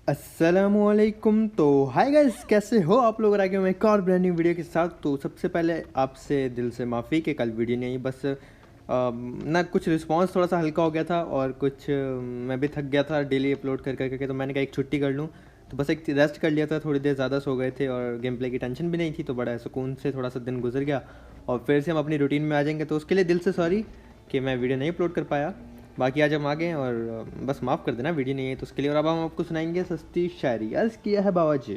अस्सलामुअलैकुम। तो hi guys, कैसे हो आप लोग? आ गए मैं एक और ब्रांड न्यू वीडियो के साथ। तो सबसे पहले आपसे दिल से माफ़ी कि कल वीडियो नहीं आई। बस ना कुछ रिस्पांस थोड़ा सा हल्का हो गया था और कुछ मैं भी थक गया था डेली अपलोड कर करके। तो मैंने कहा एक छुट्टी कर लूँ, तो बस एक रेस्ट कर लिया था। थोड़ी देर ज़्यादा सो गए थे और गेम प्ले की टेंशन भी नहीं थी, तो बड़ा सुकून से थोड़ा सा दिन गुजर गया और फिर से हम अपनी रूटीन में आ जाएंगे। तो उसके लिए दिल से सॉरी कि मैं वीडियो नहीं अपलोड कर पाया। बाकी आज हम आ गए और बस माफ़ कर देना वीडियो नहीं है तो उसके लिए। और अब हम आपको सुनाएंगे सस्ती शायरी। अर्ज़ किया है बाबा जी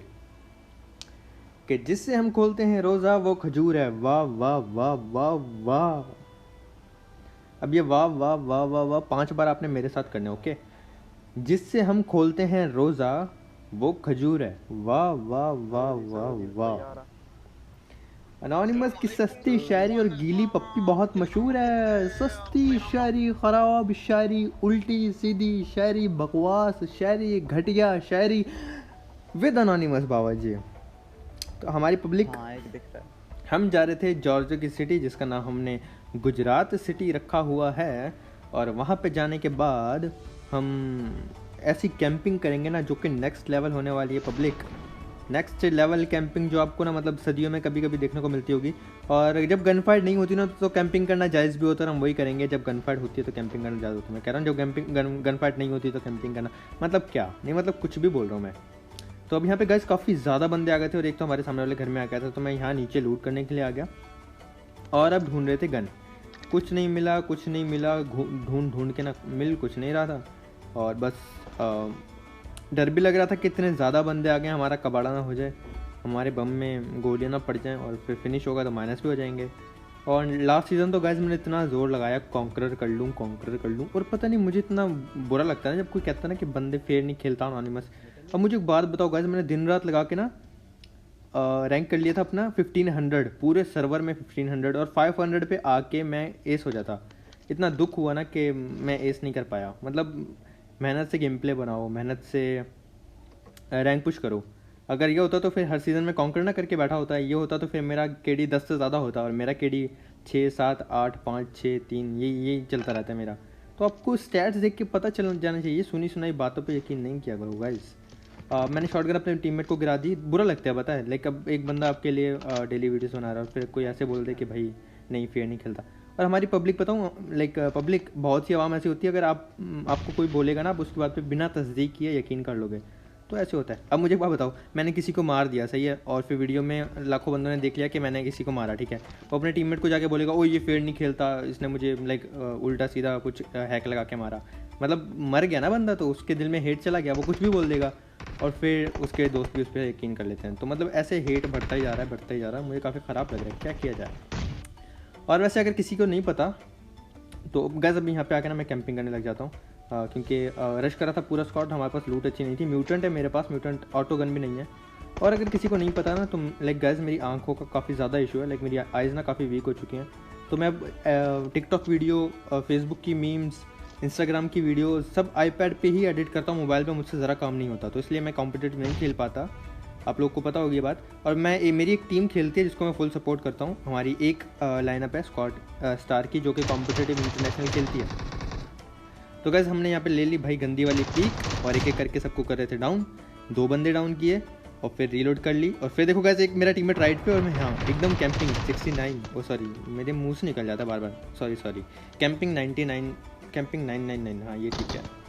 कि जिससे हम खोलते हैं रोज़ा वो खजूर है। वाह वाह वाह वाह वाह। अब ये वाह वाह वाह वाह वाह 5 बार आपने मेरे साथ करने, ओके? जिससे हम खोलते हैं रोज़ा वो खजूर है। वाह वाह वाह वाह वाह। अनोनिमस की सस्ती शायरी और गीली पप्पी बहुत मशहूर है। सस्ती शायरी, ख़राब शायरी, उल्टी सीधी शायरी, बकवास शायरी, घटिया शायरी विद अनोनिमस बाबा जी। तो हमारी पब्लिक, हाँ, एक दिख रहा है। हम जा रहे थे जॉर्जिया की सिटी जिसका नाम हमने गुजरात सिटी रखा हुआ है। और वहाँ पे जाने के बाद हम ऐसी कैंपिंग करेंगे ना जो कि नेक्स्ट लेवल होने वाली है पब्लिक। नेक्स्ट लेवल कैंपिंग जो आपको ना मतलब सदियों में कभी कभी देखने को मिलती होगी। और जब गन फाइट नहीं होती ना तो कैंपिंग करना जायज़ भी होता है, हम वही करेंगे। जब गन फाइट होती है तो कैंपिंग करना जायज़ होता है। मैं कह रहा हूँ जब गन फाइट नहीं होती तो कैंपिंग करना, मतलब क्या नहीं, मतलब कुछ भी बोल रहा हूँ मैं। तो अब यहाँ पे गाइस काफ़ी ज़्यादा बंदे आ गए थे और एक तो हमारे सामने वाले घर में आ गया था। तो मैं यहाँ नीचे लूट करने के लिए आ गया और अब ढूंढ रहे थे गन। कुछ नहीं मिला, कुछ नहीं मिला, ढूंढ ढूंढ के ना मिल कुछ नहीं रहा था। और बस डर भी लग रहा था कि इतने ज़्यादा बंदे आ गए हमारा कबाड़ा ना हो जाए, हमारे बम में गोलियां ना पड़ जाएं और फिर फिनिश होगा तो माइनस भी हो जाएंगे। और लास्ट सीज़न तो गाइस मैंने इतना ज़ोर लगाया कॉन्करर कर लूँ, कॉन्करर कर लूँ। और पता नहीं मुझे इतना बुरा लगता है जब कोई कहता है ना कि बंदे फेयर नहीं खेलता अनोनिमस। अब मुझे एक बात बताओ गाइस, मैंने दिन रात लगा के ना रैंक कर लिया था अपना 1500, पूरे सर्वर में 1500, और 500 पे आके मैं एस हो जाता। इतना दुख हुआ ना कि मैं एस नहीं कर पाया। मतलब मेहनत से गेम प्ले बनाओ, मेहनत से रैंक पुश करो। अगर ये होता तो फिर हर सीज़न में कॉन्कर ना करके बैठा होता है। ये होता तो फिर मेरा केडी 10 से ज़्यादा होता और मेरा केडी 6 7 8 5 6 3 यही चलता रहता है मेरा। तो आपको स्टैट्स देख के पता चल जाना चाहिए, सुनी सुनाई बातों पे यकीन नहीं किया करो गाइस। मैंने शॉटगन अपने टीममेट को गिरा दी, बुरा लगता है पता है। लाइक अब एक बंदा आपके लिए डेली वीडियोस बना रहा है और फिर कोई ऐसे बोल दे कि भाई नहीं फेयर नहीं खेलता। और हमारी पब्लिक बताऊँ, लाइक पब्लिक बहुत सी आवाम ऐसी होती है, अगर आपको कोई बोलेगा ना आप उसकी बात पे बिना तस्दीक किए यकीन कर लोगे। तो ऐसे होता है। अब मुझे एक बात बताओ, मैंने किसी को मार दिया, सही है, और फिर वीडियो में लाखों बंदों ने देख लिया कि मैंने किसी को मारा, ठीक है। वो अपने टीममेट को जाके बोलेगा ओ ये फेयर नहीं खेलता, इसने मुझे लाइक उल्टा सीधा कुछ हैक लगा के मारा। मतलब मर गया ना बंदा, तो उसके दिल में हेट चला गया, वो कुछ भी बोल देगा और फिर उसके दोस्त भी उस पर यकीन कर लेते हैं। तो मतलब ऐसे हेट बढ़ता ही जा रहा है, बढ़ता ही जा रहा है। मुझे काफ़ी ख़राब लग रहा है, क्या किया जाए। और वैसे अगर किसी को नहीं पता तो गैस अभी यहाँ पे आकर ना मैं कैंपिंग करने लग जाता हूँ, क्योंकि रश करा था पूरा स्क्वाड, हमारे पास लूट अच्छी नहीं थी। म्यूटेंट है मेरे पास, म्यूटेंट ऑटो गन भी नहीं है। और अगर किसी को नहीं पता ना तो लाइक गैस मेरी आंखों का काफ़ी ज़्यादा इशू है, लाइक मेरी आइज़ ना काफ़ी वीक हो चुकी हैं। तो मैं अब टिकटॉक वीडियो, फेसबुक की मीम्स, इंस्टाग्राम की वीडियो सब आईपैड पे ही एडिट करता हूँ। मोबाइल पे मुझसे ज़रा काम नहीं होता, तो इसलिए मैं कॉम्पिटिटिव नहीं खेल पाता। आप लोग को पता होगी ये बात। और मेरी एक टीम खेलती है जिसको मैं फुल सपोर्ट करता हूँ। हमारी एक लाइनअप है स्क्वाड स्टार की जो कि कॉम्पिटिटिव इंटरनेशनल खेलती है। तो गैस हमने यहाँ पे ले ली भाई गंदी वाली पीक और एक एक करके सबको कर रहे थे डाउन। 2 बंदे डाउन किए और फिर रीलोड कर ली। और फिर देखो गैस एक मेरा टीममेट राइट पे और मैं हाँ एकदम कैंपिंग 69, ओ सॉरी मेरे मुंह से निकल जाता है बार बार, सॉरी कैंपिंग 99, कैंपिंग 999, हाँ ये ठीक है।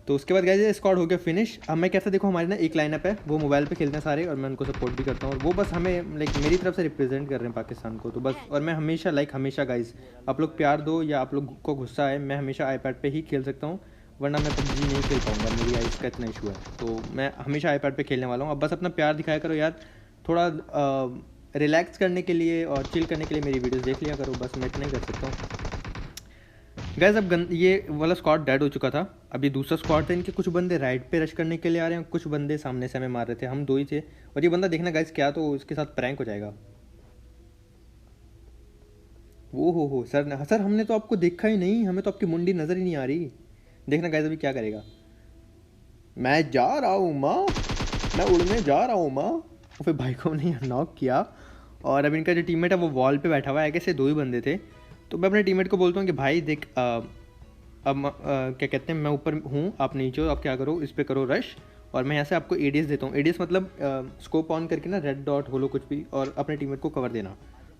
तो उसके बाद गैस ये स्क्वाड हो गया फिनिश। अब मैं कैसा, देखो हमारे ना एक लाइनअप है, वो मोबाइल पे खेलते हैं सारे और मैं उनको सपोर्ट भी करता हूँ और वो बस हमें लाइक मेरी तरफ से रिप्रेजेंट कर रहे हैं पाकिस्तान को। तो बस, और मैं हमेशा हमेशा गाइस आप लोग प्यार दो या आप लोग को गुस्सा है, मैं हमेशा आईपैड पे ही खेल सकता हूँ, वरना मैं पबजी नहीं खेल पाऊँगा, मेरी आइस का इतना इशू है। तो मैं हमेशा आईपैड पे खेलने वाला हूँ। अब बस अपना प्यार दिखाया करो यार, थोड़ा रिलैक्स करने के लिए और चिल करने के लिए मेरी वीडियोस देख लिया करो, बस मैं इतना ही कर सकता हूँ। गैस अब ये वाला स्क्वाड डेड हो चुका था। अभी दूसरा स्क्वाड था, इनके कुछ बंदे राइट पे रश करने के लिए आ रहे हैं, कुछ बंदे सामने से हमें मार रहे थे, हम 2 ही थे। और ये बंदा देखना गैस क्या, तो इसके साथ प्रैंक हो जाएगा। वो हो सर हमने तो आपको देखा ही नहीं, हमें तो आपकी मुंडी नज़र ही नहीं आ रही। देखना गैस अभी क्या करेगा। मैं जा रहा हूँ माँ, मैं उड़ने जा रहा हूँ माँ। और फिर भाई को हमने नॉक किया। और अब इनका जो टीममेट है वो वॉल पे बैठा हुआ है, कैसे 2 ही बंदे थे। तो मैं अपने टीममेट को बोलता हूँ कि भाई देख अब क्या कहते हैं, मैं ऊपर हूँ, आप नीचे हो, आप क्या करो, इस पर करो रश, और मैं यहाँ से आपको एडीएस देता हूँ। एडीएस मतलब स्कोप ऑन करके ना रेड डॉट होलो कुछ भी, और अपने टीममेट को कवर देना,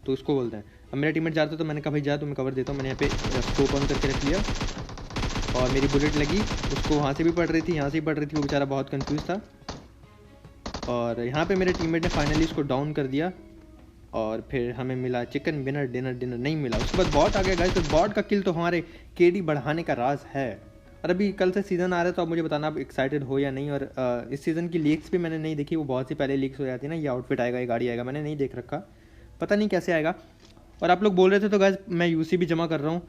तो उसको बोलते हैं। अब मेरा टीममेट जा रहा था तो मैंने कहा भाई जा, तो मैं कवर देता हूँ। मैंने यहाँ पे स्कोप ऑन करके रख लिया, और मेरी बुलेट लगी, उसको वहाँ से भी पड़ रही थी, यहाँ से भी पड़ रही थी, वो बेचारा बहुत कंफ्यूज था। और यहाँ पे मेरे टीममेट ने फाइनली इसको डाउन कर दिया, और फिर हमें मिला चिकन डिनर। डिनर नहीं मिला। उसके बाद बॉट आ गया गाइस। तो बॉट का किल तो हमारे केडी बढ़ाने का राज है। और अभी कल से सीज़न आ रहा है, तो आप मुझे बताना आप एक्साइटेड हो या नहीं। और इस सीज़न की लीक्स भी मैंने नहीं देखी, वो बहुत सी पहले लीक्स हो जाती है ना, ये आउटफिट आएगा, ये गाड़ी आएगा, मैंने नहीं देख रखा, पता नहीं कैसे आएगा। और आप लोग बोल रहे थे तो गाइस मैं यूसी भी जमा कर रहा हूँ,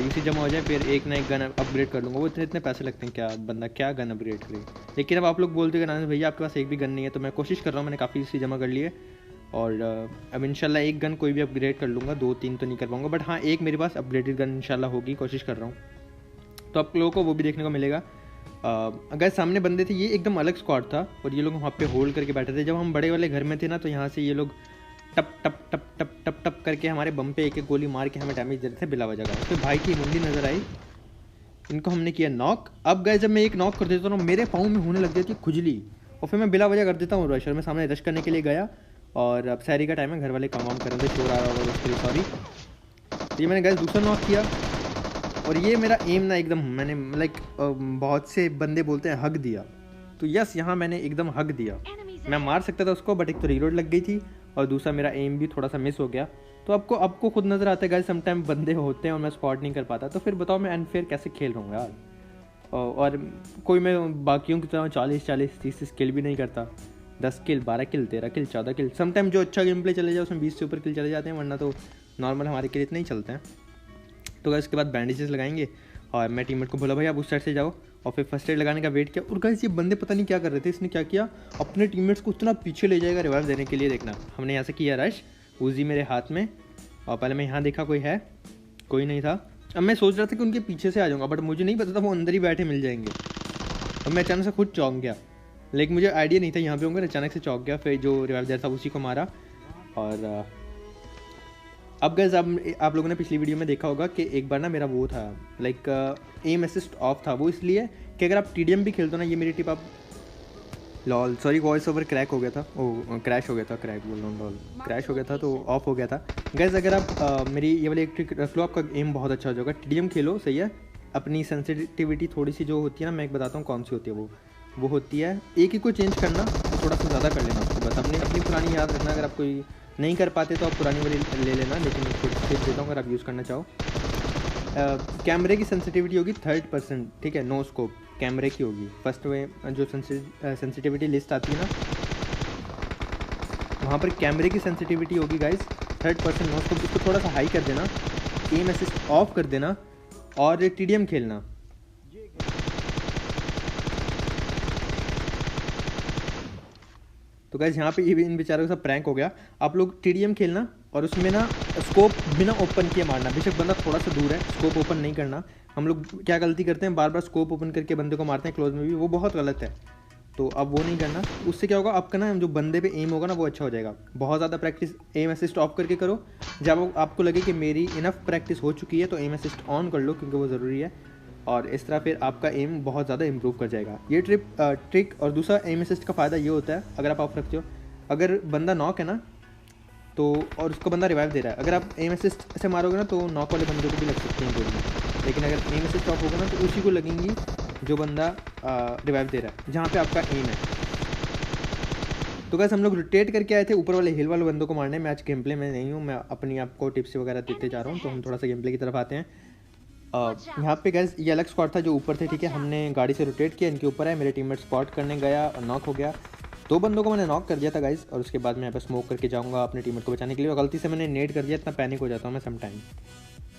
यूसी जमा हो जाए फिर एक ना एक गन अपग्रेड कर लूँगा। वो इतने पैसे लगते हैं, क्या बंदा क्या गन अपग्रेड करे। लेकिन अब आप लोग बोलते हैं ना भैया आपके पास एक भी गन नहीं है, तो मैं कोशिश कर रहा हूँ, मैंने काफ़ी यूसी जमा कर लिए, और अब इंशाल्लाह एक गन कोई भी अपग्रेड कर लूँगा, 2-3 तो नहीं कर पाऊँगा, बट हाँ एक मेरे पास अपग्रेडेड गन इंशाल्लाह होगी, कोशिश कर रहा हूँ, तो आप लोगों को वो भी देखने को मिलेगा। अगर सामने बंदे थे, ये एकदम अलग स्क्वाड था, और ये लोग वहाँ पे होल्ड करके बैठे थे। जब हम बड़े वाले घर में थे ना, तो यहाँ से ये लोग टप टप टप टप टप टप करके हमारे बम पे एक एक गोली मार के हमें डैमेज दे रहे थे बिला वजह का। फिर भाई की मुंडी नज़र आई, इनको हमने किया नॉक। अब गए जब मैं एक नॉक कर देता हूँ, मेरे पाँव में होने लग जाती है खुजली, और फिर मैं बिला वजह कर देता हूँ रश, और मैं सामने रश करने के लिए गया। और अब सैरी का टाइम है, घर वाले काम वाम कर रहे थे, शोर आ रहा होगा उसके लिए सॉरी। ये मैंने गैस दूसरा नॉक किया, और ये मेरा एम ना एकदम, मैंने लाइक बहुत से बंदे बोलते हैं हक दिया, तो यस यहाँ मैंने एकदम हक दिया। मैं मार सकता था उसको, बट एक तो रीलोड लग गई थी, और दूसरा मेरा एम भी थोड़ा सा मिस हो गया। तो आपको खुद नज़र आता है गाइस, समटाइम बंदे होते हैं और मैं स्पॉट नहीं कर पाता, तो फिर बताओ मैं अनफेयर कैसे खेल रहा हूँ यार। और कोई मैं बाकियों की तरह 40-40-30 किल भी नहीं करता, 10 किल 12 किल 13 किल 14 किल। समटाइम जो अच्छा गेम प्ले चले जाए उसमें 20 से ऊपर किल चले जाते हैं, वरना तो नॉर्मल हमारे किल इतने ही चलते हैं। तो गाइस इसके बाद बैंडेजेस लगाएंगे, और मैं टीममेट को बोला भाई आप उस साइड से जाओ, और फिर फर्स्ट एड लगाने का वेट किया। और गाइस ये बंदे पता नहीं क्या कर रहे थे, इसने क्या किया, अपने टीममेट्स को उतना पीछे ले जाएगा रिवाइव देने के लिए। देखना हमने यहाँ से किया रश, उजी मेरे हाथ में, और पहले मैं यहाँ देखा कोई है, कोई नहीं था। अब मैं सोच रहा था कि उनके पीछे से आ जाऊँगा, बट मुझे नहीं पता था वो अंदर ही बैठे मिल जाएंगे। और मैं अचानक से खुद चौंक गया, लेकिन मुझे आइडिया नहीं था यहाँ पे होंगे, अचानक से चौंक गया। फिर जो रिवाइव दे था उसी को मारा। और अब गाइस आप लोगों ने पिछली वीडियो में देखा होगा कि एक बार ना मेरा वो था लाइक एम असिस्ट ऑफ था। वो इसलिए कि अगर आप टीडीएम भी खेलते हो ना, ये मेरी टिप आप lol sorry voice over crack हो गया था, ओ क्रैश हो गया था, क्रैक बोल रहा हूँ, लॉल क्रैश हो गया था, तो ऑफ हो गया था। गाइस अगर आप मेरी ये वाली एक ट्रिक रख लो, आपका एम बहुत अच्छा हो जाएगा। टीडीएम खेलो सही है, अपनी सेंसिटिविटी थोड़ी सी जो होती है ना, मैं एक बताता हूँ कौन सी होती है वो होती है एक ही को चेंज करना, थोड़ा सा ज़्यादा कर लेना उसको, बस अपनी पुरानी याद रखना। अगर आप कोई नहीं कर पाते तो आप पुरानी वाली ले लेना, लेकिन मैं टिप देता हूँ अगर आप यूज़ करना चाहो। कैमरे की सेंसिटिविटी होगी 30%, ठीक है, नो स्कोप कैमरे की होगी। फर्स्ट में जो सेंसिटिविटी लिस्ट आती है ना, वहाँ पर कैमरे की सेंसिटिविटी होगी गाइस 30%, नो स्कोप। उसको थोड़ा सा हाई कर देना, एम असिस्ट ऑफ कर देना, और टीडीएम खेलना। तो गाइस यहाँ पे ये भी इन बेचारों के साथ प्रैंक हो गया। आप लोग टीडीएम खेलना, और उसमें ना स्कोप बिना ओपन किए मारना, बेशक बंदा थोड़ा सा दूर है, स्कोप ओपन नहीं करना। हम लोग क्या गलती करते हैं, बार बार स्कोप ओपन करके बंदे को मारते हैं क्लोज में भी, वो बहुत गलत है। तो अब वो नहीं करना, उससे क्या होगा, आपका ना जो बंदे पे एम होगा ना वो अच्छा हो जाएगा। बहुत ज़्यादा प्रैक्टिस एम असिस्ट ऑफ करके करो, जब आपको लगे कि मेरी इनफ प्रैक्टिस हो चुकी है तो एम असिस्ट ऑन कर लो, क्योंकि वो ज़रूरी है। और इस तरह फिर आपका एम बहुत ज़्यादा इंप्रूव कर जाएगा, ये ट्रिक। और दूसरा एम असिस्ट का फ़ायदा ये होता है, अगर आप ऑफ रखते हो, अगर बंदा नॉक है ना तो, और उसको बंदा रिवाइव दे रहा है, अगर आप एम असिस्ट से मारोगे ना तो नॉक वाले बंदे को भी लग सकती हैं गोली, लेकिन अगर एम असिस्ट ऑफ होगा ना तो उसी को लगेंगी जो बंदा रिवाइव दे रहा है, जहाँ पे आपका एम है। तो गाइस हम लोग रोटेट करके आए थे ऊपर वाले हिल वाले बंदों को मारने में। आज गेम प्ले में नहीं हूँ, मैं अपनी आपको टिप्स वगैरह देते जा रहा हूँ। तो हम थोड़ा सा गेम प्ले की तरफ आते हैं। यहाँ पे गैस ये अलग स्क्वाड था जो ऊपर थे, ठीक है, हमने गाड़ी से रोटेट किया, इनके ऊपर है, मेरे टीममेट स्पॉट करने गया और नॉक हो गया। 2 बंदों को मैंने नॉक कर दिया था गाइस, और उसके बाद मैं यहाँ पे स्मोक करके जाऊँगा अपने टीममेट को बचाने के लिए, और गलती से मैंने नेट कर दिया, इतना पैनिक हो जाता हूँ मैं सम टाइम।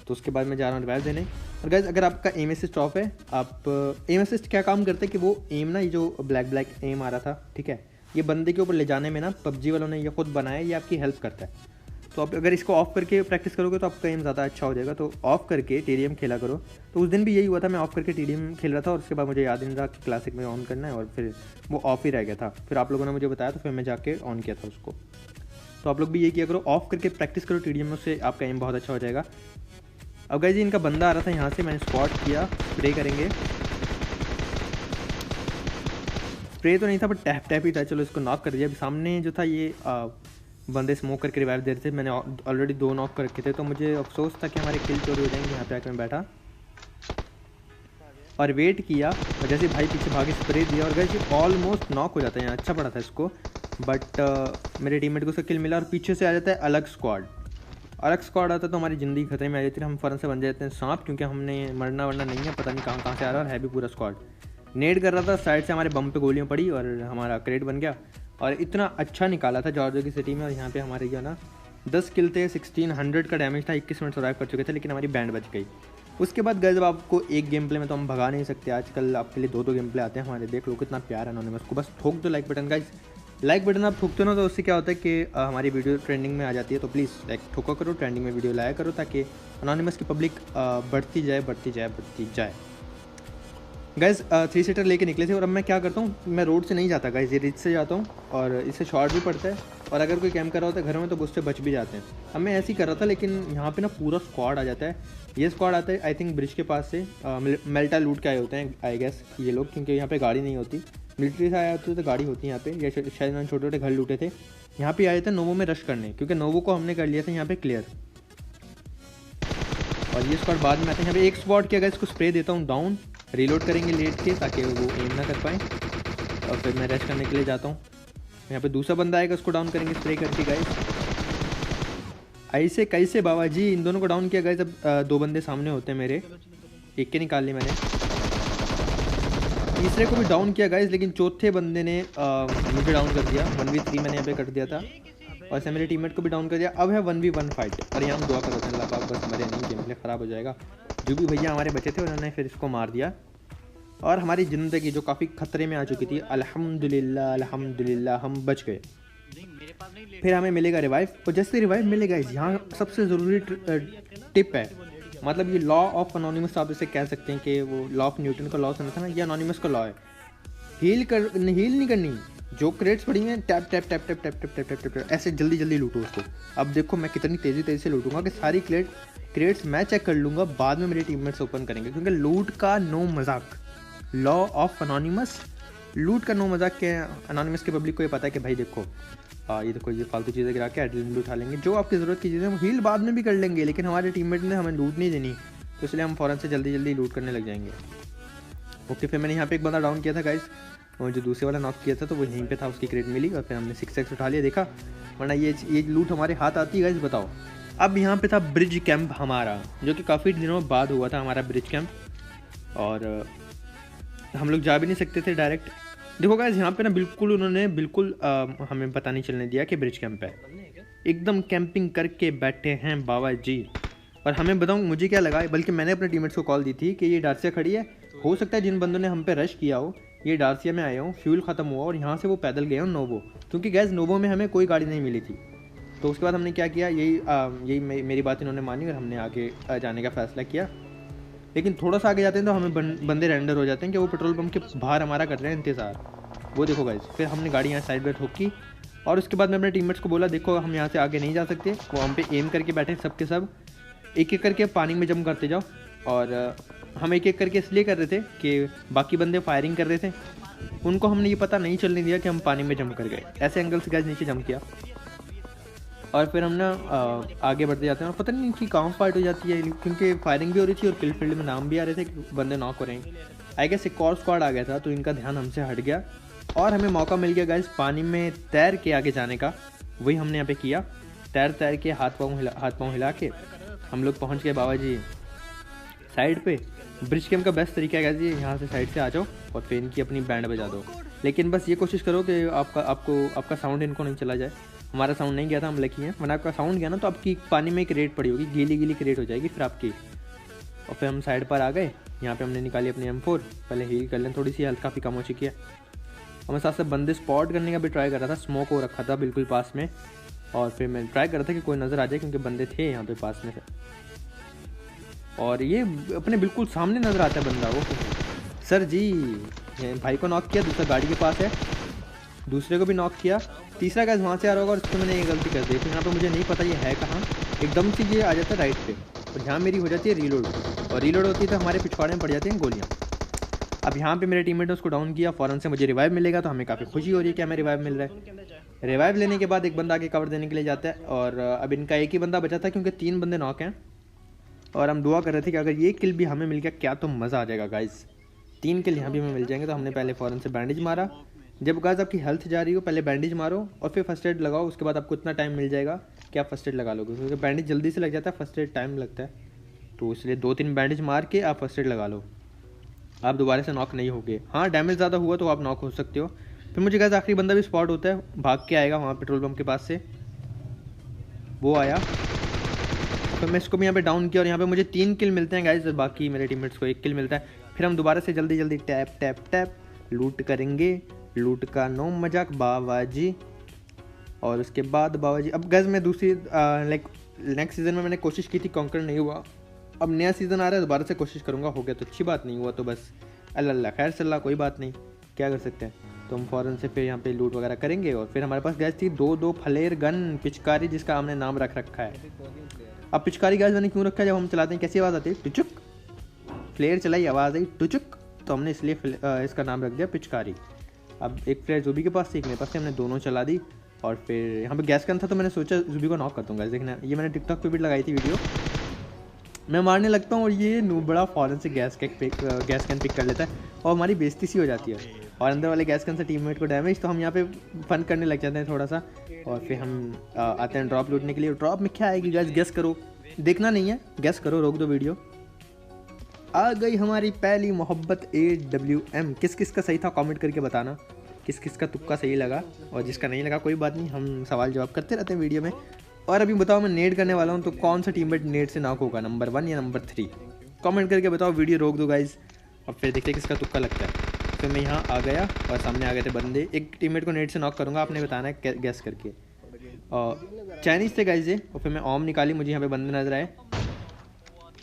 तो उसके बाद मैं जा रहा हूँ रिवाइव देने। और गाइस अगर आपका एम असिस्ट ऑफ है, आप एम असिस्ट क्या काम करते हैं कि वो एम ना, ये जो ब्लैक एम आ रहा था, ठीक है, ये बंदे के ऊपर ले जाने में ना पबजी वालों ने ये खुद बनाया, ये आपकी हेल्प करता है। तो आप अगर इसको ऑफ करके प्रैक्टिस करोगे तो आपका एम ज़्यादा अच्छा हो जाएगा। तो ऑफ करके टीडीएम खेला करो। तो उस दिन भी यही हुआ था, मैं ऑफ करके टीडीएम खेल रहा था, और उसके बाद मुझे याद नहीं रहा कि क्लासिक में ऑन करना है, और फिर वो ऑफ ही रह गया था। फिर आप लोगों ने मुझे बताया तो फिर मैं जाके ऑन किया था उसको। तो आप लोग भी यही किया करो, ऑफ करके प्रैक्टिस करो टीडीएम में, उससे आपका एम बहुत अच्छा हो जाएगा। अब गाइस इनका बंदा आ रहा था यहाँ से, मैंने स्पॉट किया, स्प्रे करेंगे। स्प्रे तो नहीं था बट टैप टैप ही था, चलो इसको नॉक कर दिया। अभी सामने जो था ये बंदे स्मोक करके रिवाइव दे रहे थे, मैंने ऑलरेडी 2 नॉक कर रखे थे, तो मुझे अफसोस था कि हमारे किल चोरी हो जाएंगे। यहाँ पे आकर मैं बैठा और वेट किया, और जैसे भाई पीछे भागे स्प्रे दिया और गाइस ऑलमोस्ट नॉक हो जाता है। यहाँ अच्छा पड़ा था इसको, बट मेरे टीममेट को उसका किल मिला। और पीछे से आ जाता है अलग स्क्वाड आता तो हमारी ज़िंदगी खतरे में आ जाती है, हम फ़ौरन से बन जाते हैं सांप, क्योंकि हमने मरना वरना नहीं है, पता नहीं कहाँ से आ रहा है और है भी पूरा स्क्वाड। नेड कर रहा था साइड से, हमारे बम पे गोलियाँ पड़ी और हमारा क्रेट बन गया। और इतना अच्छा निकाला था जॉर्जिया की सिटी में। और यहाँ पे हमारे जो ना 10 किल थे, 1600 का डैमेज था, 21 मिनट सर्वाइव कर चुके थे, लेकिन हमारी बैंड बच गई। उसके बाद गाइस, जब आपको एक गेम प्ले में तो हम भगा नहीं सकते, आजकल आपके लिए 2-2 गेम प्ले आते हैं हमारे। देख लो कितना प्यार है एनोनिमस को, बस ठोक दो like button guys. Like button आप ठोकते हो ना, तो उससे क्या होता है कि हमारी वीडियो ट्रेंडिंग में आ जाती है। तो प्लीज़ लाइक ठोका करो, ट्रेंडिंग में वीडियो लाया करो, ताकि एनोनिमस की पब्लिक बढ़ती जाए। गाइस 3 सीटर लेके निकले थे, और अब मैं क्या करता हूँ, मैं रोड से नहीं जाता गाइस, ये रिच से जाता हूँ, और इससे शॉर्ट भी पड़ता है, और अगर कोई कैम्प कर रहा होता है घर में तो उससे बच भी जाते हैं। अब मैं ऐसे ही कर रहा था, लेकिन यहाँ पे ना पूरा स्क्वाड आ जाता है। ये स्क्वाड आता है आई थिंक ब्रिज के पास से, मेल्टा लूट के आए होते हैं आई गेस ये लोग, क्योंकि यहाँ पे गाड़ी नहीं होती। मिलिट्री से आए होते तो गाड़ी होती है यहाँ पे, या शायद मैंने छोटे छोटे घर लूटे थे। यहाँ पे आए थे नोवो में रश करने, क्योंकि नोवो को हमने कर लिया था यहाँ पे क्लियर। और ये स्क्वाड बाद में आते हैं। यहाँ पे एक स्पॉट किया गया, इसको स्प्रे देता हूँ डाउन, रीलोड करेंगे लेट के, ताकि वो एम ना कर पाए, और फिर मैं रेस्ट करने के लिए जाता हूँ। यहाँ पे दूसरा बंदा आएगा, उसको डाउन करेंगे स्प्रे करके गाइस। ऐसे कैसे बाबा जी, इन दोनों को डाउन किया गाइस। अब 2 बंदे सामने होते हैं मेरे, एक के निकाल लिए मैंने, तीसरे को भी डाउन किया गाइस, लेकिन चौथे बंदे ने मुझे डाउन कर दिया। 1v3 मैंने यहाँ पे कर दिया था, और ऐसे मेरे टीममेट को भी डाउन कर दिया। अब है 1v1 फाइट, और यहाँ हम दुआ करो अल्लाह पाक बस मरे नहीं, गेम प्ले ख़राब हो जाएगा। जो भी भैया हमारे बचे थे उन्होंने फिर इसको मार दिया, और हमारी ज़िंदगी जो काफ़ी ख़तरे में आ चुकी थी, अल्हम्दुलिल्लाह हम बच गए। फिर हमें मिलेगा रिवाइव, और जैसे रिवाइव मिलेगा यहाँ सबसे ज़रूरी टिप है, मतलब ये लॉ ऑफ एनोनिमस आप इसे कह सकते हैं, कि वो लॉ ऑफ न्यूटन का लॉ सुना था ना, ये एनोनिमस का लॉ है। हील नहीं करनी, जो क्रेट्स पड़ी हैं tap tap tap tap tap tap tap tap tap ऐसे जल्दी लूटो उसको। अब देखो मैं कितनी तेज़ी से लूटूंगा कि सारी क्रेट्स मैं चेक कर लूँगा, बाद में मेरे टीममेट्स ओपन करेंगे, क्योंकि लूट का नो मजाक, लॉ ऑफ एनोनिमस, लूट का नो मजाक के एनोनिमस की पब्लिक को ये पता है कि भाई देखो ये देखो ये फालतू चीज़ें गिरा के एड्रेनलिन भी उठा लेंगे, जो आपकी ज़रूरत की चीज़ें हम हील बाद में भी कर लेंगे, लेकिन हमारे टीममेट ने हमें लूट नहीं देनी, तो इसलिए हम फ़ौरन से जल्दी लूट करने लग जाएंगे। ओके, फिर मैंने यहाँ पे एक बंदा डाउन किया था गाइस, और जो दूसरे वाला नॉक किया था तो वो यहीं पे था, उसकी क्रेट मिली, और फिर हमने 6x उठा लिया। देखा, वरना ये लूट हमारे हाथ आती है गाइस, बताओ। अब यहाँ पे था ब्रिज कैंप हमारा, जो कि काफ़ी दिनों बाद हुआ था हमारा ब्रिज कैंप, और हम लोग जा भी नहीं सकते थे डायरेक्ट। देखो गाइस, यहाँ पे ना उन्होंने हमें पता नहीं चलने दिया कि ब्रिज कैंप है, एकदम कैंपिंग करके बैठे हैं बाबा जी। और हमें बताऊँ मुझे क्या लगा, बल्कि मैंने अपने टीममेट्स को कॉल दी थी कि ये डार्सिया खड़ी है, हो सकता है जिन बंदों ने हम पे रश किया हो ये डार्सिया में आए हों, फ्यूल ख़त्म हुआ और यहाँ से वो पैदल गए हों नोवो, क्योंकि गैस नोवो में हमें कोई गाड़ी नहीं मिली थी। तो उसके बाद हमने क्या किया, यही मेरी बात इन्होंने मानी और हमने आगे जाने का फ़ैसला किया। लेकिन थोड़ा सा आगे जाते हैं तो हमें बंदे रेंडर हो जाते हैं कि वो पेट्रोल पंप के बाहर हमारा कर रहे हैं इंतज़ार। वो देखो गाइस, फिर हमने गाड़ी यहाँ साइड पर ठोकी, और उसके बाद मैं अपने टीममेट्स को बोला देखो हम यहाँ से आगे नहीं जा सकते। वो हम पे एम करके बैठे सबके सब, एक एक करके पानी में जंप करते जाओ। और हम एक एक करके इसलिए कर रहे थे कि बाकी बंदे फायरिंग कर रहे थे, उनको हमने ये पता नहीं चलने दिया कि हम पानी में जंप कर गए। ऐसे एंगल से गाइस नीचे जंप किया, और फिर हम ना आगे बढ़ते जाते हैं, और पता नहीं कि कहाँ फाइट हो जाती है, क्योंकि फायरिंग भी हो रही थी और किल फील्ड में नाम भी आ रहे थे कि बंदे नॉक हो रहे हैं। आई गेस एक और स्क्वाड आ गया था, तो इनका ध्यान हमसे हट गया, और हमें मौका मिल गया गाइस पानी में तैर के आगे जाने का। वही हमने यहाँ पे किया, तैर के हाथ पाँव हिला के हम लोग पहुँच गए बाबा जी साइड पे। ब्रिज कैंप का बेस्ट तरीका है जी, यहाँ से साइड से आ जाओ और फिर इनकी अपनी बैंड बजा दो, लेकिन बस ये कोशिश करो कि आपका साउंड इनको नहीं चला जाए। हमारा साउंड नहीं गया था, हम लकी हैं, वरना आपका साउंड गया ना तो आपकी पानी में एक रेट पड़ी होगी, गीली क्रेट हो जाएगी फिर आपकी। और फिर हम साइड पर आ गए, यहाँ पे हमने निकाली अपनी M4, पहले हील कर लें, थोड़ी सी हेल्थ काफ़ी कम हो चुकी है। और मैं साथ साथ बंदे स्पॉट करने का भी ट्राई कर रहा था, स्मोक हो रखा था बिल्कुल पास में, और फिर मैं ट्राई कर रहा था कि कोई नज़र आ जाए, क्योंकि बंदे थे यहाँ पे पास में से। और ये अपने बिल्कुल सामने नज़र आता है बंदा, वो सर जी भाई को नॉक किया, दूसरा गाड़ी के पास है, दूसरे को भी नॉक किया, तीसरा गैस वहाँ से आ रहा होगा, और उसको मैंने ये गलती कर दी। तो यहाँ पे मुझे नहीं पता ये है कहाँ, एकदम से ये आ जाता है राइट पे। और यहाँ मेरी हो जाती है रीलोड, और रीलोड होती है तो हमारे पिछवाड़े में पड़ जाती हैं गोलियाँ। अब यहाँ पे मेरे टीममेट ने उसको डाउन किया, फ़ौरन से मुझे रिवाइव मिलेगा, तो हमें काफ़ी खुशी हो रही है कि हमें रिवाइव मिल रहा है। रिवाइव लेने के बाद एक बंदा आगे कवर देने के लिए जाता है, और अब इनका एक ही बंदा बचा था क्योंकि 3 बंदे नॉक हैं, और हम दुआ कर रहे थे कि अगर ये किल भी हमें मिल गया क्या तो मज़ा आ जाएगा गाइस। 3 किल यहाँ भी हमें मिल जाएंगे। तो हमने पहले फ़ौरन से बैंडेज मारा। जब गाइस आपकी हेल्थ जा रही हो पहले बैंडेज मारो और फिर फर्स्ट एड लगाओ, उसके बाद आपको इतना टाइम मिल जाएगा कि आप फर्स्ट एड लगा लोगे, क्योंकि बैंडेज जल्दी से लग जाता है, फर्स्ट एड टाइम लगता है। तो इसलिए 2-3 बैंडेज मार के आप फर्स्ट एड लगा लो, आप दोबारा से नॉक नहीं होगे। हाँ डैमेज ज़्यादा हुआ तो आप नॉक हो सकते हो। फिर मुझे गाइस आखिरी बंदा भी स्पॉट होता है, भाग के आएगा वहाँ पेट्रोल पंप के पास से, वो आया। फिर मैं इसको भी यहाँ पे डाउन किया और यहाँ पे मुझे 3 किल मिलते हैं गाइस, बाकी मेरे टीममेट्स को 1 किल मिलता है। फिर हम दोबारा से जल्दी जल्दी टैप टैप टैप लूट करेंगे, लूट का नो मजाक बाबा जी। और उसके बाद बाबा जी अब गाइस मैं दूसरी लाइक नेक्स्ट सीज़न में मैंने कोशिश की थी, कॉन्कर नहीं हुआ। अब नया सीज़न आ रहा है, दोबारा से कोशिश करूँगा, हो गया तो अच्छी बात, नहीं हुआ तो बस अल्लाह खैर सल्ला, कोई बात नहीं, क्या कर सकते हैं। तो हम फ़ौरन से फिर यहाँ पे लूट वगैरह करेंगे। और फिर हमारे पास गैस थी 2 फ्लेयर गन पिचकारी, जिसका हमने नाम रख रखा है। अब पिचकारी गैस मैंने क्यों रखा है, जब हम चलाते हैं कैसी आवाज़ आती है, टुचुक, फ्लेयर चलाई आवाज़ आई टुचुक, तो हमने इसलिए इसका नाम रख दिया पिचकारी। अब एक फ्लेयर जूबी के पास थी, एक मेरे पास थी, हमने दोनों चला दी। और फिर यहाँ पे गैस गन था तो मैंने सोचा जूबी को नॉक करता हूँ। गैस देखना, ये मैंने टिकटॉक पे भी लगाई थी वीडियो, मैं मारने लगता हूँ और ये बड़ा फ़ौरन से गैस गन पिक कर लेता है और हमारी बेइज्जती सी हो जाती है, और अंदर वाले गैस गन से टीममेट को डैमेज। तो हम यहाँ पे फन करने लग जाते हैं थोड़ा सा, और फिर हम आते हैं ड्रॉप लूटने के लिए। ड्रॉप में क्या आएगी गैस, गेस करो, देखना नहीं है, गेस करो, रोक दो वीडियो। आ गई हमारी पहली मोहब्बत AWM। किस किस का सही था कमेंट करके बताना, किस किस का तुक्का सही लगा, और जिसका नहीं लगा कोई बात नहीं, हम सवाल जवाब करते रहते हैं वीडियो में। और अभी बताओ मैं नेड करने वाला हूँ, तो कौन सा टीममेट नेड से नॉक होगा, नंबर 1 या नंबर 3, कमेंट करके बताओ। वीडियो रोक दो गाइज और फिर देखते किसका तुक्का लगता है। फिर मैं यहाँ आ गया और सामने आ गए थे बंदे, एक टीममेट को नेड से नॉक करूँगा, आपने बताना है गैस करके। और चाइनीज़ थे गाइज ये। और फिर मैं ओम निकाली, मुझे यहाँ पे बंदे नजर आए,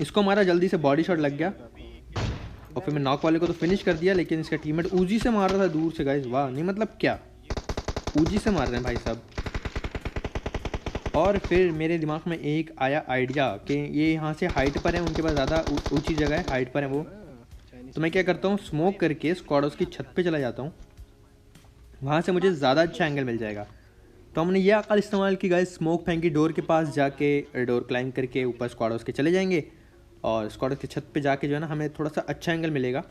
इसको मारा, जल्दी से बॉडी शॉट लग गया, और फिर मैं नॉक वाले को तो फिनिश कर दिया। लेकिन इसका टीममेट ऊजी से मार रहा था दूर से गाइज, वाह नहीं मतलब क्या ऊजी से मार रहे हैं भाई साहब। और फिर मेरे दिमाग में एक आया आइडिया कि ये यहाँ से हाइट पर है, उनके पास ज़्यादा ऊंची जगह है, हाइट पर है वो, तो मैं क्या करता हूँ स्मोक करके स्क्वाडोस की छत पे चला जाता हूँ, वहाँ से मुझे ज़्यादा अच्छा एंगल मिल जाएगा। तो हमने ये अकल इस्तेमाल की गाइस, स्मोक फेंकी, डोर के पास जाके डोर क्लाइंब करके ऊपर स्क्वाडोस के चले जाएंगे, और स्क्वाडोस की छत पे जाके जो है ना हमें थोड़ा सा अच्छा एंगल मिलेगा।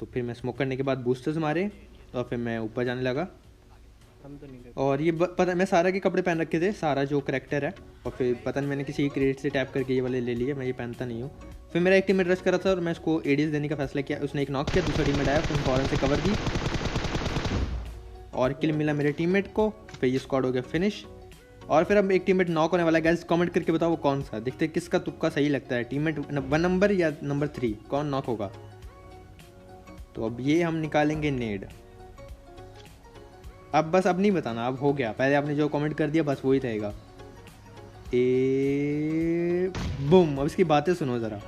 तो फिर मैं स्मोक करने के बाद बूस्टर्स मारे, तो फिर मैं ऊपर जाने लगा। और ये पता मैं सारा के कपड़े पहन रखे थे, सारा जो करैक्टर है, और फिर पता नहीं मैंने किसी क्रेट से टैप करके ये वाले ले लिए, मैं ये पहनता नहीं हूँ। फिर मेरा एक टीममेट रश करा था और मैं उसको एडीएस देने का फैसला किया, उसने एक नॉक किया, दूसरा टीममेट आया, फिर फौरन से कवर दी और किल मिला मेरे टीममेट को। फिर ये स्क्वाड हो गया फिनिश। और फिर अब एक टीममेट नॉक होने वाला है गाइस, कमेंट करके बताओ वो कौन सा, देखते हैं किसका तुक्का सही लगता है, टीममेट 1 नंबर या नंबर 3, कौन नॉक होगा। तो अब ये हम निकालेंगे नेड। अब बस अब नहीं बताना, अब हो गया, पहले आपने जो कमेंट कर दिया बस वही रहेगा। बूम। अब इसकी बातें सुनो ज़रा।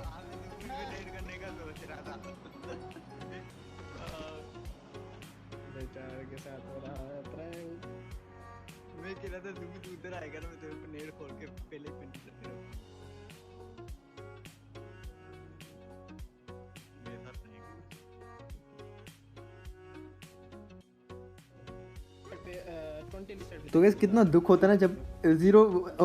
तो गैस कितना दुख होता है ना जब 0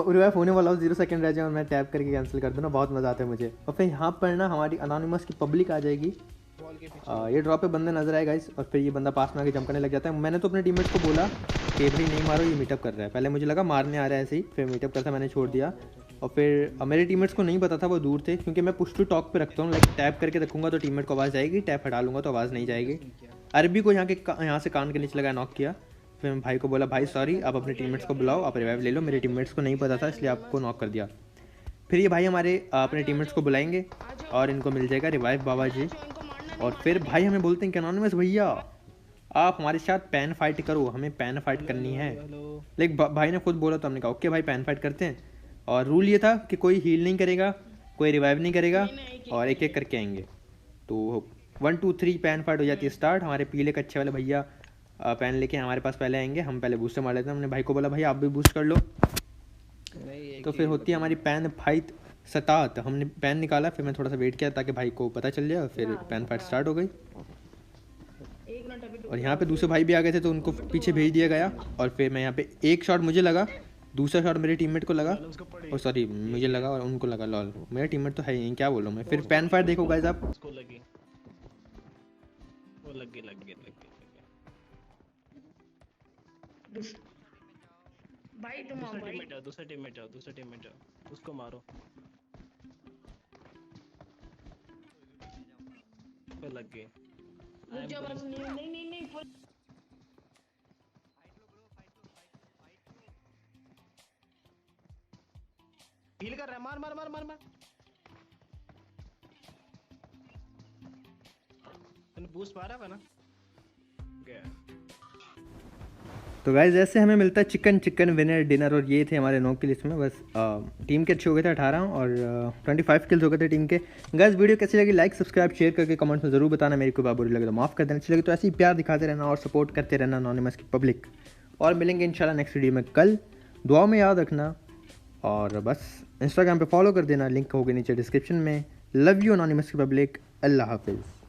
रिवाइव होने वाला हो, 0 सेकंड रह जाए और मैं टैप करके कैंसिल कर दूँ ना, बहुत मज़ा आता है मुझे। और फिर यहाँ पर ना हमारी अनोनिमस की पब्लिक आ जाएगी, ये ड्रॉप पे बंदे नजर आए गाइस, और फिर ये बंदा पास में आके जंप करने लग जाता है। मैंने तो अपने टीममेट्स को बोला कि भाई नहीं मारो, ये मीटअप कर रहा है, पहले मुझे लगा मारने आ रहा है ऐसे ही, फिर मीटअप करता मैंने छोड़ दिया। और फिर मेरे टीममेट्स को नहीं पता था, वो दूर थे, क्योंकि मैं पुश टू टॉक पे रखता हूँ, लाइक टैप करके रखूँगा तो टीममेट को आवाज़ आएगी, टैप हटा लूँगा तो आवाज़ नहीं जाएगी। अरबी को यहाँ से कान के नीचे लगा नॉक किया। फिर मैं भाई को बोला भाई सॉरी, आप अपने टीममेट्स को बुलाओ, आप रिवाइव ले लो, मेरे टीममेट्स को नहीं पता था इसलिए आपको नॉक कर दिया। फिर ये भाई हमारे अपने टीममेट्स को बुलाएंगे और इनको मिल जाएगा रिवाइव बाबा जी। और फिर भाई हमें बोलते हैं कि अनोनिमस भैया आप हमारे साथ पैन फाइट करो, हमें पैन फाइट करनी है। लेकिन भाई ने खुद बोला तो हमने कहा ओके भाई पैन फाइट करते हैं। और रूल ये था कि कोई हील नहीं करेगा, कोई रिवाइव नहीं करेगा, और एक एक करके आएंगे। तो 1 2 3 पैन फाइट हो जाती है स्टार्ट। हमारे पीले कच्चे वाले भैया पैन लेके हमारे पास पहले आएंगे, हम पहले बूस्टर मार लेते हैं। हमने भाई को बोला भाई आप भी बूस्ट कर लो। तो फिर होती है हमारी पैन फाइट 7 हमने पैन निकाला, फिर मैं थोड़ा सा वेट किया ताकि भाई को पता चल जाए, और फिर पैन फाइट स्टार्ट हो गई। और यहाँ पे दूसरे भाई भी आ गए थे तो उनको पीछे भेज दिया गया। और फिर मैं यहाँ पे एक शॉट मुझे लगा, दूसरा शॉट मेरे टीममेट को लगा, और सॉरी मुझे लगा और उनको लगा। लॉल, मेरा टीममेट तो है ही, क्या बोल रहा हूँ मैं। फिर पैन फाइट देखो गाइस आप। उसको लगी, वो लग गई। भाई तुम आओ भाई। दूसरा टीममेट जाओ, उसको मारो। वो लग गई। रुक जा बस, नहीं फुल हील कर रहा है, मार। तूने बूस्ट मारा था ना? गया। तो गाइज ऐसे हमें मिलता है चिकन विनर डिनर। और ये थे हमारे 9 की लिस्ट में। बस टीम के अच्छे हो गए थे 18 और 25 किल्स हो गए थे टीम के। गाइज वीडियो कैसी लगी लाइक सब्सक्राइब शेयर करके कमेंट्स में ज़रूर बताना। मेरे को बात बुरी लगे तो माफ़ कर देना, अच्छी लगे तो ऐसे ही प्यार दिखाते रहना और सपोर्ट करते रहना एनोनिमस की पब्लिक। और मिलेंगे इंशाल्लाह नेक्स्ट वीडियो में कल। दुआ में याद रखना, और बस इंस्टाग्राम पे फॉलो कर देना, लिंक होगा नीचे डिस्क्रिप्शन में। लव यू एनोनिमस की पब्लिक, अल्लाह हाफिज़।